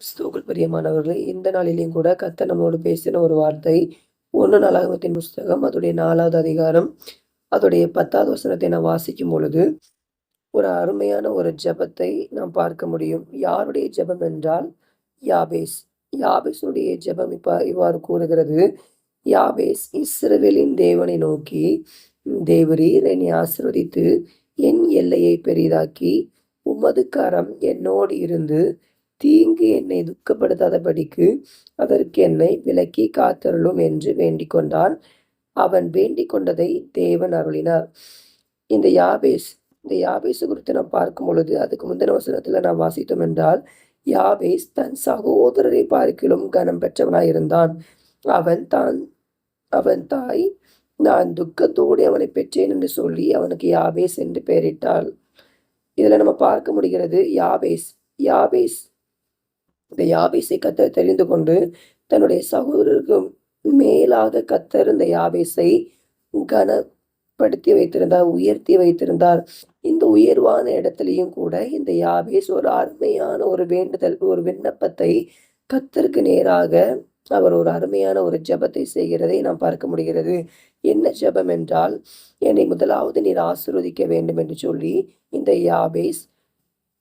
கிறிஸ்துவுக்குள் பிரியமானவர்களே, இந்த நாளிலேயும் கூட கர்த்தர் நம்மோடு பேசின ஒரு வார்த்தை 1 நாளாகமத்தின் புஸ்தகம் அதோடைய 4வது அதிகாரம் அதோடைய 10வது வசனத்தை நான் வாசிக்கும் பொழுது, ஒரு அருமையான ஒரு ஜெபத்தை நாம் பார்க்க முடியும். யாருடைய ஜெபம் என்றால் யாபேஸ். யாபேசுடைய ஜெபம் இவ்வாறு கூறுகிறது. யாபேஸ் இஸ்ரவேலின் தேவனை நோக்கி, தேவரீர் என்னை ஆசீர்வதித்து என் எல்லையை பெரிதாக்கி உமது கரம் என்னோடு இருந்து தீங்கு என்னை துக்கப்படுத்தாதபடிக்கு அதற்கு என்னை விலக்கி காத்தருளும் என்று வேண்டிக் கொண்டான். அவன் வேண்டிக் கொண்டதை தேவன் அருளினார். இந்த யாபேஸ் இந்த யாபேசு குறித்து நாம் பார்க்கும் பொழுது, அதுக்கு முந்தின வசனத்துல நாம் வாசித்தோம் என்றால், யாபேஸ் தன் சகோதரரை பார்க்கிலும் கனம் பெற்றவனாயிருந்தான். அவன் தாய் நான் துக்கத்தோடு அவனை பெற்றேன் என்று சொல்லி அவனுக்கு யாபேஸ் என்று பெயரிட்டாள். இதுல நம்ம பார்க்க முடிகிறது, யாபேஸ் இந்த யாபேசை கர்த்தர் தெரிந்து கொண்டு தன்னுடைய சகோதரருக்கு மேலாக கர்த்தர் இந்த யாபேசை கனப்படுத்தி வைத்திருந்தார், உயர்த்தி வைத்திருந்தார். இந்த உயர்வான இடத்திலையும் கூட இந்த யாபேஸ் ஒரு அருமையான ஒரு வேண்டுதல், ஒரு விண்ணப்பத்தை கர்த்தருக்கு நேராக அவர் ஒரு அருமையான ஒரு ஜெபத்தை செய்கிறதை நாம் பார்க்க முடிகிறது. என்ன ஜெபம் என்றால், என்னை முதலாவது நீர் ஆசீர்வதிக்க வேண்டும் என்று சொல்லி இந்த யாபேஸ்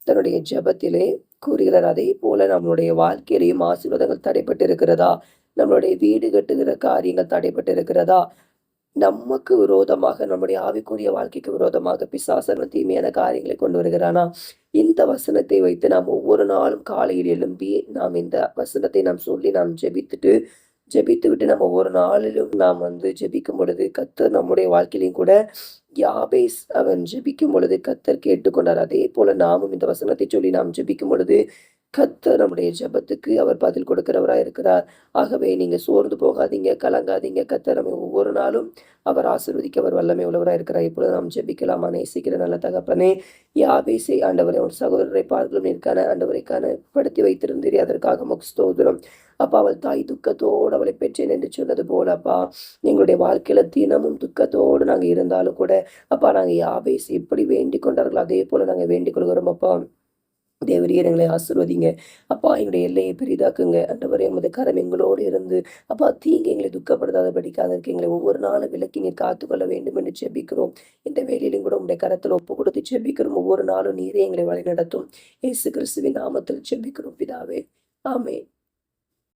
தன்னுடைய ஜெபத்திலே கூறுகிறார். அதே போல நம்மளுடைய வாழ்க்கையிலையும் ஆசீர்வாதங்கள் தடைப்பட்டு இருக்கிறதா? நம்மளுடைய வீடு கட்டுகிற காரியங்கள் தடைப்பட்டு இருக்கிறதா? நமக்கு விரோதமாக, நம்முடைய ஆவிக்குரிய வாழ்க்கைக்கு விரோதமாக பிசாசன் தீமையான காரியங்களை கொண்டு வருகிறானா? இந்த வசனத்தை வைத்து நாம் ஒவ்வொரு நாளும் காலையில் எழும்பி நாம் இந்த வசனத்தை நாம் சொல்லி நாம் ஜெபித்து விட்டு நம்ம ஒவ்வொரு நாளிலும் நாம் ஜெபிக்கும் பொழுது கர்த்தர் நம்முடைய வாழ்க்கையிலும் கூட யாபேஸ் அவன் ஜெபிக்கும் பொழுது கர்த்தர் கேட்டுக்கொண்டார். அதே போல நாமும் இந்த வசனத்தை சொல்லி நாம் ஜெபிக்கும் பொழுது கர்த்தர் நம்முடைய ஜெபத்துக்கு அவர் பதில் கொடுக்கிறவராய் இருக்கிறார். ஆகவே நீங்க சோர்ந்து போகாதீங்க, கலங்காதீங்க. கர்த்தர் நம்ம ஒவ்வொரு நாளும் அவர் ஆசீர்வதிக்க அவர் வல்லமை உள்ளவராய் இருக்கிறார். இப்பொழுது நாம் ஜெபிக்கலாமா? நேசிக்கிற நல்ல தகப்பனே, யாபேசை ஆண்டவரை ஒரு சகோதரரை பார்க்கலும் நீர்க்கான ஆண்டவரை கனப்படுத்தி வைத்திருந்தீர். அதற்காக உமக்கு ஸ்தோத்திரம். அப்பா, அவள் தாய் துக்கத்தோடு அவளை பெற்றேன் என்று சொன்னது போல அப்பா, எங்களுடைய வாழ்க்கையில தினமும் துக்கத்தோடு நாங்க இருந்தாலும் கூட அப்பா, நாங்க யாபேஸ் எப்படி வேண்டிக் கொண்டார்களோ அதே போல நாங்க வேண்டிக் கொள்கிறோம் அப்பா. தேவரீர் எங்களை ஆசீர்வதிங்க அப்பா, எங்களுடைய எல்லையை பெரிதாக்குங்க ஆண்டவரே. உமது கரம் எங்களோடு இருந்து அப்பா, தீங்கு எங்களை துக்கப்படுத்தாதபடிக்கு அதற்கு எங்களை ஒவ்வொரு நாளும் விலக்கி நீர் காத்துக்கொள்ள வேண்டும் என்று ஜெபிக்கிறோம். இந்த வேலையிலும் கூட உங்களுடைய கரத்தில் ஒப்பு கொடுத்து ஜெபிக்கிறோம். ஒவ்வொரு நாளும் நீரே எங்களை வழி நடத்தும். இயேசு கிறிஸ்துவின் நாமத்தில் ஜெபிக்கிறோம் பிதாவே, ஆமென்.